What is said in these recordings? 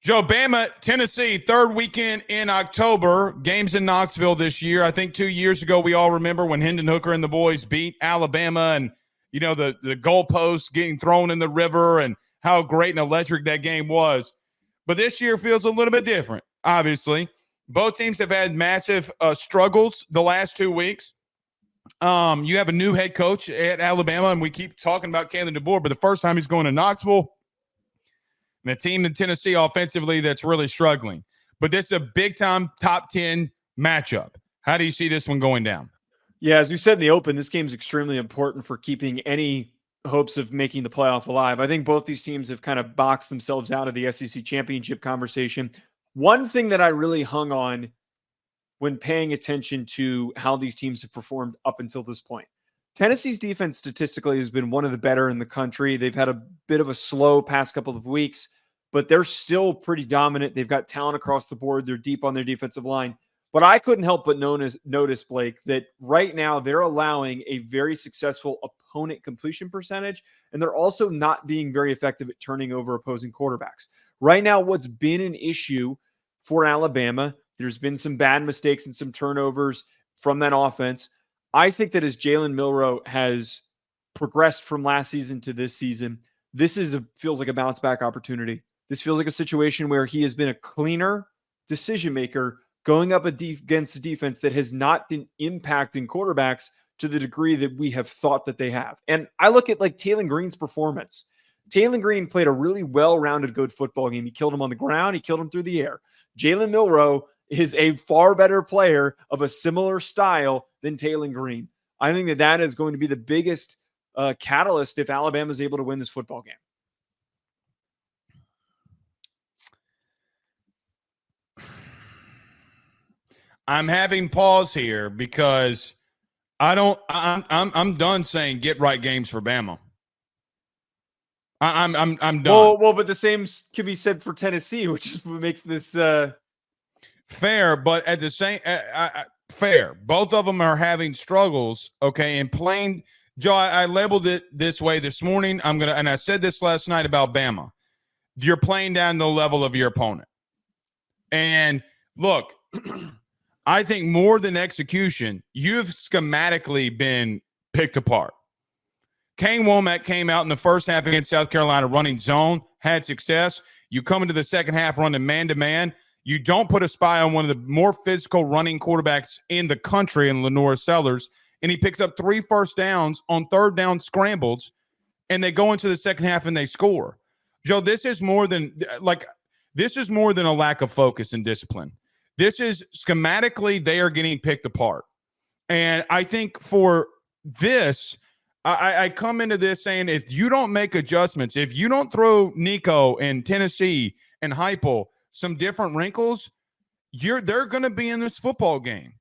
Joe, Bama, Tennessee, third weekend in October. Games in Knoxville this year. I think 2 years ago we all remember when Hendon Hooker and the boys beat Alabama and, the goalposts getting thrown in the river and how great and electric that game was. But this year feels a little bit different, obviously. Both teams have had massive struggles the last 2 weeks. You have a new head coach at Alabama, and we keep talking about Kalen DeBoer, but the first time he's going to Knoxville, and a team in Tennessee offensively that's really struggling. But this is a big-time top 10 matchup. How do you see this one going down? Yeah, as we said in the open, this game is extremely important for keeping any hopes of making the playoff alive. I think both these teams have kind of boxed themselves out of the SEC championship conversation. One thing that I really hung on when paying attention to how these teams have performed up until this point. Tennessee's defense statistically has been one of the better in the country. They've had a bit of a slow past couple of weeks, but they're still pretty dominant. They've got talent across the board. They're deep on their defensive line. But I couldn't help but notice, Blake, that right now they're allowing a very successful opponent completion percentage, and they're also not being very effective at turning over opposing quarterbacks. Right now, what's been an issue for Alabama, there's been some bad mistakes and some turnovers from that offense. I think that as Jalen Milroe has progressed from last season to this season, this feels like a bounce back opportunity. This feels like a situation where he has been a cleaner decision maker going up against a defense that has not been impacting quarterbacks to the degree that we have thought that they have. And I look at like Taylon Green's performance. Taylon Green played a really well-rounded good football game. He killed him on the ground. He killed him through the air. Jalen Milroe is a far better player of a similar style than Taylon Green. I think that is going to be the biggest catalyst if Alabama is able to win this football game. I'm having pause here because I'm done saying get right games for Bama. I'm done. Well, but the same could be said for Tennessee, which is what makes this fair. But at the same fair, both of them are having struggles. Okay, and playing. Joe, I labeled it this way this morning. And I said this last night about Bama. You're playing down the level of your opponent. And look. I think more than execution, you've schematically been picked apart. Kane Womack came out in the first half against South Carolina running zone, had success. You come into the second half running man-to-man. You don't put a spy on one of the more physical running quarterbacks in the country in Lenore Sellers, and he picks up 3 first downs on third down scrambles, and they go into the second half and they score. Joe, this is more than a lack of focus and discipline. This is schematically they are getting picked apart. And I think for this, I come into this saying if you don't make adjustments, if you don't throw Nico and Tennessee and Heupel some different wrinkles, they're going to be in this football game.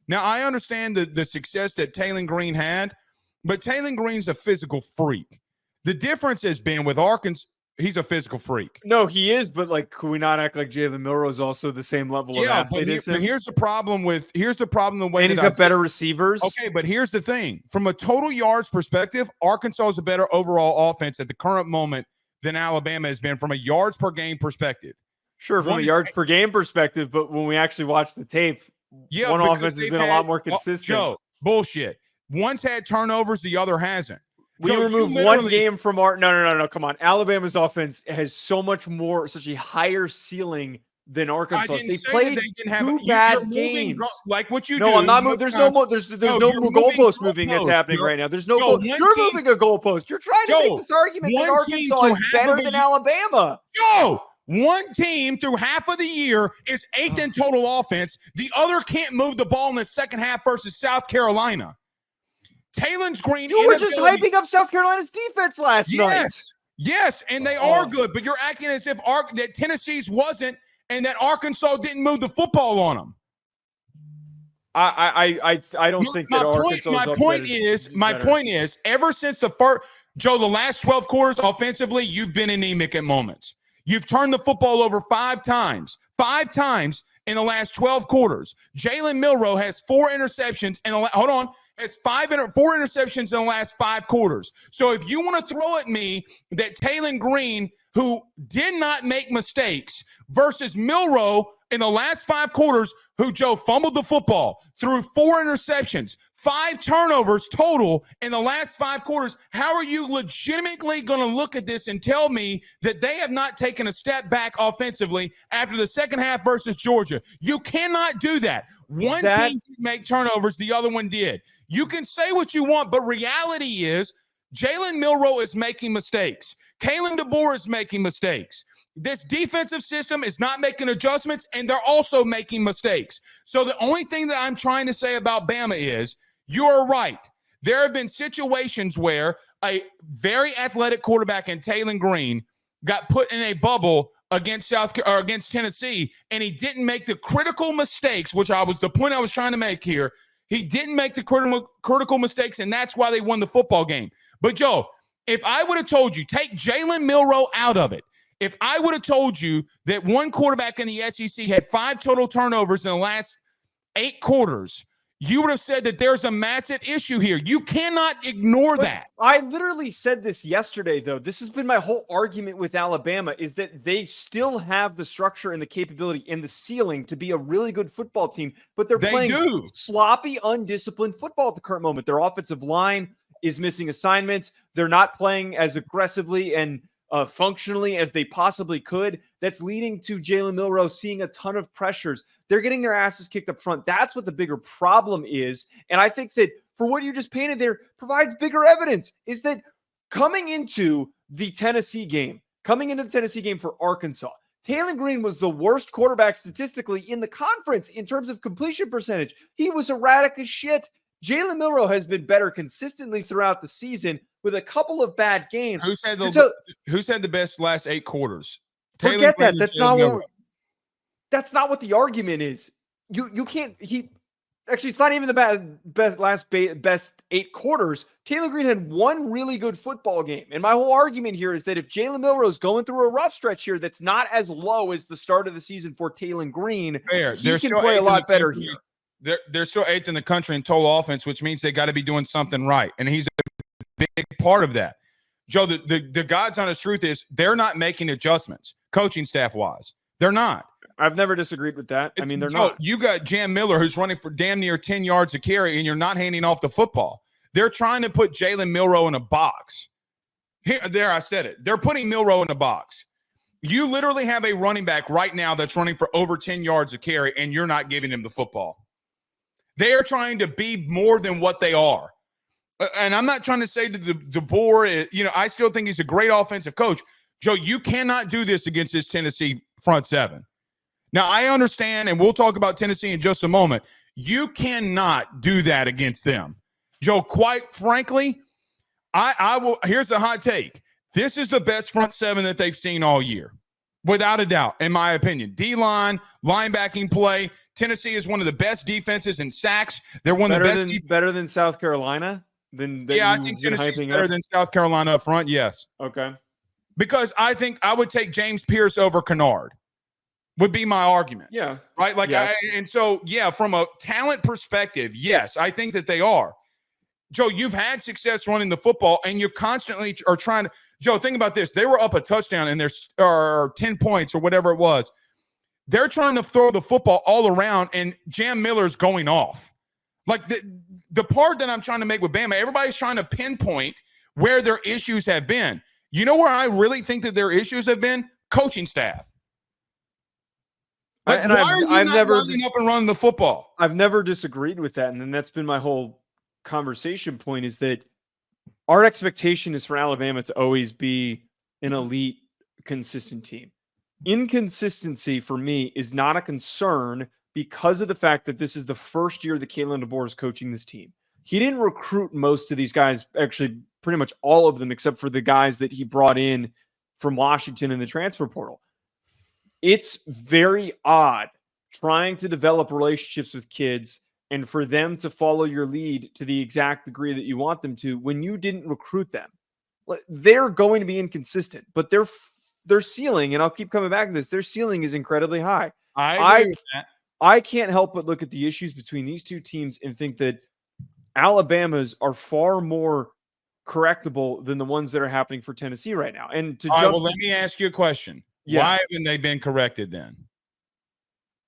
Now, I understand the success that Taylon Green had, but Taylon Green's a physical freak. The difference has been with Arkansas. He's a physical freak. No, he is, but could we not act like Jalen Milroe is also the same level of athlete as him? But here's the problem the way and he's got better receivers. Okay, but here's the thing. From a total yards perspective, Arkansas is a better overall offense at the current moment than Alabama has been from a yards per game perspective. Sure, from a yards per game perspective, but when we actually watch the tape, one offense has been a lot more consistent. Joe, bullshit. One's had turnovers, the other hasn't. We removed one game from our no. Come on. Alabama's offense has such a higher ceiling than Arkansas. They played two bad games. Like what you do. No, I'm not moving. There's no goalpost moving that's happening right now. There's no goal. You're moving a goalpost. You're trying to make this argument that Arkansas is better than Alabama. Joe, one team through half of the year is 8th in total offense. The other can't move the ball in the second half versus South Carolina. Taylon Green. You were just hyping up South Carolina's defense last night. Yes, and they are good, but you're acting as if that Tennessee's wasn't, and that Arkansas didn't move the football on them. I don't think that Arkansas. My point is, ever since the last 12 quarters offensively, you've been anemic at moments. You've turned the football over 5 times. 5 times in the last 12 quarters. Jalen Milroe has 4 interceptions has 4 interceptions in the last 5 quarters. So if you want to throw at me that Taylon Green, who did not make mistakes, versus Milroe in the last 5 quarters, who, Joe, fumbled the football, threw 4 interceptions, 5 turnovers total in the last 5 quarters. How are you legitimately going to look at this and tell me that they have not taken a step back offensively after the second half versus Georgia? You cannot do that. One team didn't make turnovers, the other one did. You can say what you want, but reality is Jalen Milroe is making mistakes. Kalen DeBoer is making mistakes. This defensive system is not making adjustments, and they're also making mistakes. So the only thing that I'm trying to say about Bama is you're right. There have been situations where a very athletic quarterback in Taylon Green got put in a bubble against Tennessee, and he didn't make the critical mistakes, which was the point I was trying to make here. He didn't make the critical mistakes, and that's why they won the football game. But, Joe, if I would have told you, take Jalen Milroe out of it, if I would have told you that one quarterback in the SEC had 5 total turnovers in the last 8 quarters, you would have said that there's a massive issue here. You cannot ignore that. I literally said this yesterday, though. This has been my whole argument with Alabama, is that they still have the structure and the capability and the ceiling to be a really good football team, but they're playing sloppy, undisciplined football at the current moment. Their offensive line is missing assignments. They're not playing as aggressively and functionally as they possibly could. That's leading to Jalen Milroe seeing a ton of pressures. They're getting their asses kicked up front. That's what the bigger problem is. And I think that for what you just painted there provides bigger evidence, is that coming into the Tennessee game for Arkansas, Taylon Green was the worst quarterback statistically in the conference in terms of completion percentage. He was erratic as shit. Jalen Milroe has been better consistently throughout the season with a couple of bad games. Who's had the best last 8 quarters? Forget that. That's not what the argument is. You can't. It's not even the best 8 quarters. Taylon Green had one really good football game, and my whole argument here is that if Jalen Milroe is going through a rough stretch here, that's not as low as the start of the season for Taylon Green. He can play a lot better here. They're still 8th in the country in total offense, which means they got to be doing something right, and he's a big part of that. Joe, the God's honest truth is they're not making adjustments, coaching staff-wise. They're not. I've never disagreed with that. I mean, they're not. You got Jam Miller, who's running for damn near 10 yards a carry, and you're not handing off the football. They're trying to put Jalen Milroe in a box. There, I said it. They're putting Milroe in a box. You literally have a running back right now that's running for over 10 yards a carry, and you're not giving him the football. They are trying to be more than what they are. And I'm not trying to say to DeBoer, I still think he's a great offensive coach. Joe, you cannot do this against this Tennessee front 7. Now, I understand, and we'll talk about Tennessee in just a moment. You cannot do that against them. Joe, quite frankly, I will. Here's a hot take. This is the best front 7 that they've seen all year, without a doubt, in my opinion. D-line, linebacking play. Tennessee is one of the best defenses in sacks. They're one of the best. Better than South Carolina? I think Tennessee's better than South Carolina up front, yes. Okay. Because I think I would take James Pierce over Kennard, would be my argument. Yeah. Right? From a talent perspective, yes, I think that they are. Joe, you've had success running the football, and you constantly are trying to – Joe, think about this. They were up a touchdown, and there's 10 points or whatever it was. They're trying to throw the football all around, and Jam Miller's going off. Like, the part that I'm trying to make with Bama, everybody's trying to pinpoint where their issues have been. You know where I really think that their issues have been? Coaching staff. Like, why are you not lining up and running the football? I've never disagreed with that, and then that's been my whole conversation point, is that our expectation is for Alabama to always be an elite, consistent team. Inconsistency for me is not a concern because of the fact that this is the first year that Kalen DeBoer is coaching this team. He didn't recruit most of these guys, actually pretty much all of them, except for the guys that he brought in from Washington in the transfer portal. It's very odd trying to develop relationships with kids and for them to follow your lead to the exact degree that you want them to when you didn't recruit them. They're going to be inconsistent, but their ceiling, and I'll keep coming back to this, their ceiling is incredibly high. I agree with that. I can't help but look at the issues between these two teams and think that Alabama's are far more correctable than the ones that are happening for Tennessee right now. And to All right, jump, well, let me ask you a question. Yeah. Why haven't they been corrected then?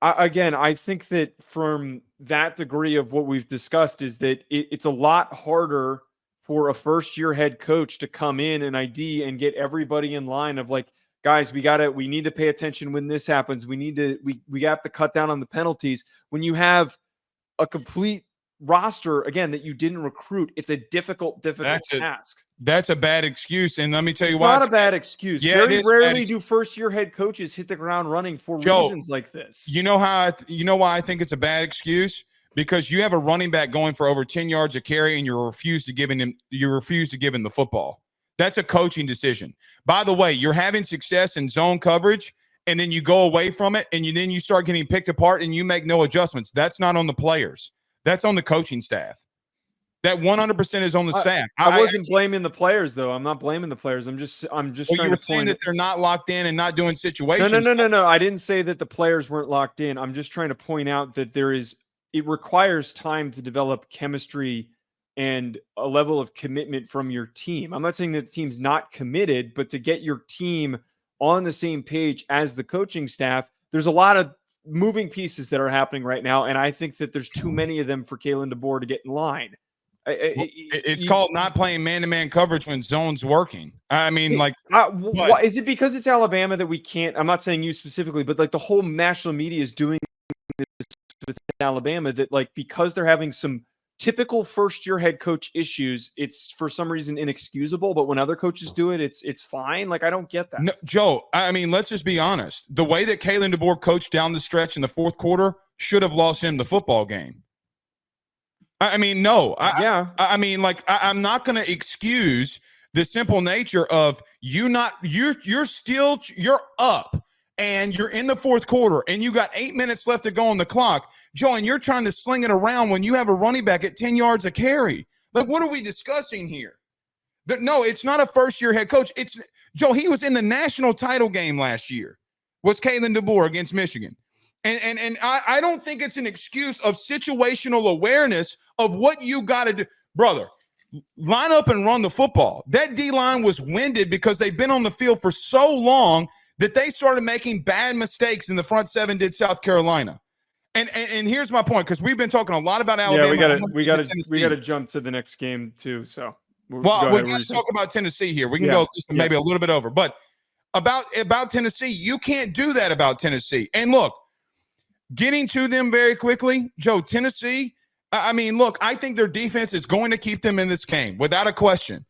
I think that from that degree of what we've discussed is that it's a lot harder for a first-year head coach to come in and ID and get everybody in line of like, guys, we need to pay attention when this happens. We have to cut down on the penalties. When you have a complete roster again that you didn't recruit, it's a difficult task. That's a bad excuse, and let me tell you It's why. not a bad excuse. Yeah, Very rarely do first-year head coaches hit the ground running for reasons like this. You know why I think it's a bad excuse? Because you have a running back going for over 10 yards a carry, and you refuse to give him the football. That's a coaching decision. By the way, you're having success in zone coverage, and then you go away from it, and then you start getting picked apart, and you make no adjustments. That's not on the players. That's on the coaching staff. That 100% is on the staff. I wasn't blaming the players, though. I'm not blaming the players. I'm just trying to point that they're not locked in and not doing situations. No. I didn't say that the players weren't locked in. I'm just trying to point out that it requires time to develop chemistry and a level of commitment from your team. I'm not saying that the team's not committed, but to get your team on the same page as the coaching staff, there's a lot of moving pieces that are happening right now, and I think that there's too many of them for Kalen DeBoer to get in line. It's called not playing man-to-man coverage when zone's working. I mean, like, is it because it's Alabama that we can't? I'm not saying you specifically, but like the whole national media is doing this with Alabama, that like because they're having some typical first-year head coach issues, it's for some reason inexcusable. But when other coaches do it, it's fine. Like I don't get that. No, Joe, I mean, let's just be honest. The way that Kalen DeBoer coached down the stretch in the fourth quarter should have lost him the football game. I mean, no. I'm not going to excuse the simple nature of you're up and you're in the fourth quarter and you got 8 minutes left to go on the clock, Joe, and you're trying to sling it around when you have a running back at 10 yards a carry. Like, what are we discussing here? No, it's not a first-year head coach. It's Joe, he was in the national title game last year. Was Kalen DeBoer against Michigan. And I don't think it's an excuse of situational awareness of what you got to do. Brother, line up and run the football. That D-line was winded because they've been on the field for so long that they started making bad mistakes in the front seven did South Carolina. And here's my point, because we've been talking a lot about Alabama. Yeah, we got to jump to the next game too. So we got to talk about Tennessee here. We can go maybe a little bit over, but about Tennessee, you can't do that about Tennessee. And look, getting to them very quickly, Joe, Tennessee, I mean, look, I think their defense is going to keep them in this game without a question.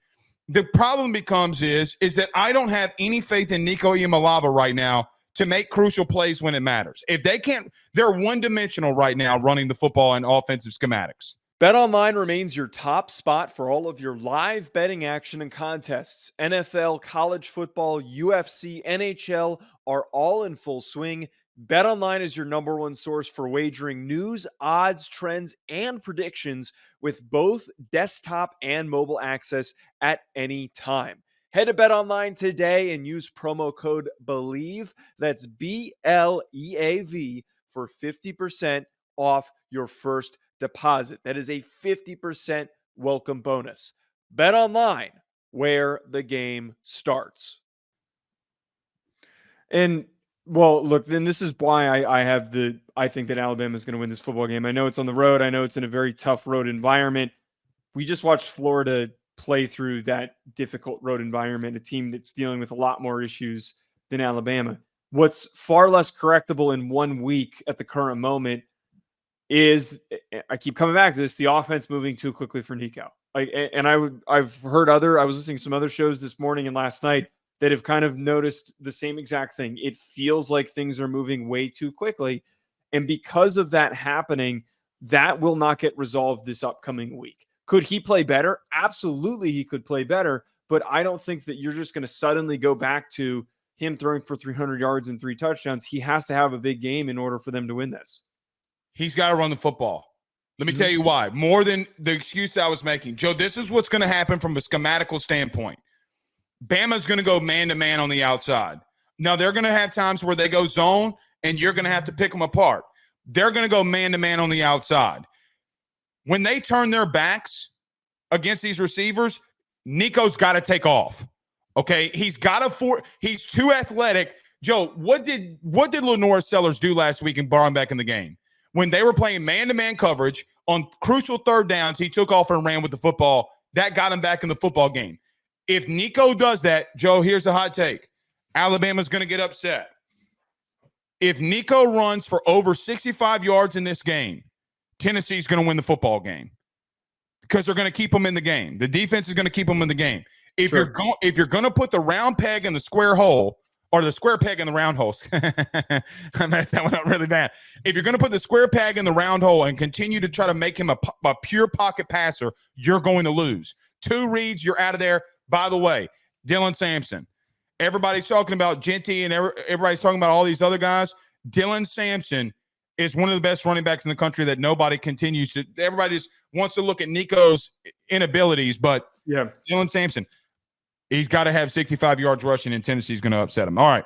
The problem becomes is that I don't have any faith in Nico Iamaleava right now to make crucial plays when it matters. If they can't, they're one-dimensional right now running the football and offensive schematics. BetOnline remains your top spot for all of your live betting action and contests. NFL, college football, UFC, NHL are all in full swing. BetOnline is your number one source for wagering news, odds, trends, and predictions with both desktop and mobile access at any time. Head to BetOnline today and use promo code BELIEVE, that's BLEAV, for 50% off your first deposit. That is a 50% welcome bonus. BetOnline, where the game starts. And well, look, then this is why I think that Alabama is going to win this football game. I know it's on the road. I know it's in a very tough road environment. We just watched Florida play through that difficult road environment, a team that's dealing with a lot more issues than Alabama. What's far less correctable in 1 week at the current moment is, I keep coming back to this, the offense moving too quickly for Nico. I've heard I was listening to some other shows this morning and last night that have kind of noticed the same exact thing. It feels like things are moving way too quickly. And because of that happening, that will not get resolved this upcoming week. Could he play better? Absolutely, he could play better. But I don't think that you're just going to suddenly go back to him throwing for 300 yards and 3 touchdowns. He has to have a big game in order for them to win this. He's got to run the football. Let me tell you why. More than the excuse I was making. Joe, this is what's going to happen from a schematical standpoint. Bama's going to go man-to-man on the outside. Now, they're going to have times where they go zone, and you're going to have to pick them apart. They're going to go man-to-man on the outside. When they turn their backs against these receivers, Nico's got to take off. Okay, he's too athletic. Joe, what did Lenore Sellers do last week and brought him back in the game? When they were playing man-to-man coverage on crucial third downs, he took off and ran with the football. That got him back in the football game. If Nico does that, Joe, here's a hot take. Alabama's going to get upset. If Nico runs for over 65 yards in this game, Tennessee's going to win the football game because they're going to keep them in the game. The defense is going to keep them in the game. If you're going to put the round peg in the square hole, or the square peg in the round hole. I messed that one up really bad. If you're going to put the square peg in the round hole and continue to try to make him a pure pocket passer, you're going to lose. 2 reads, you're out of there. By the way, Dylan Sampson. Everybody's talking about Genty and everybody's talking about all these other guys. Dylan Sampson is one of the best running backs in the country that nobody continues to. Everybody just wants to look at Nico's inabilities, but Dylan Sampson, he's got to have 65 yards rushing, and Tennessee's going to upset him. All right.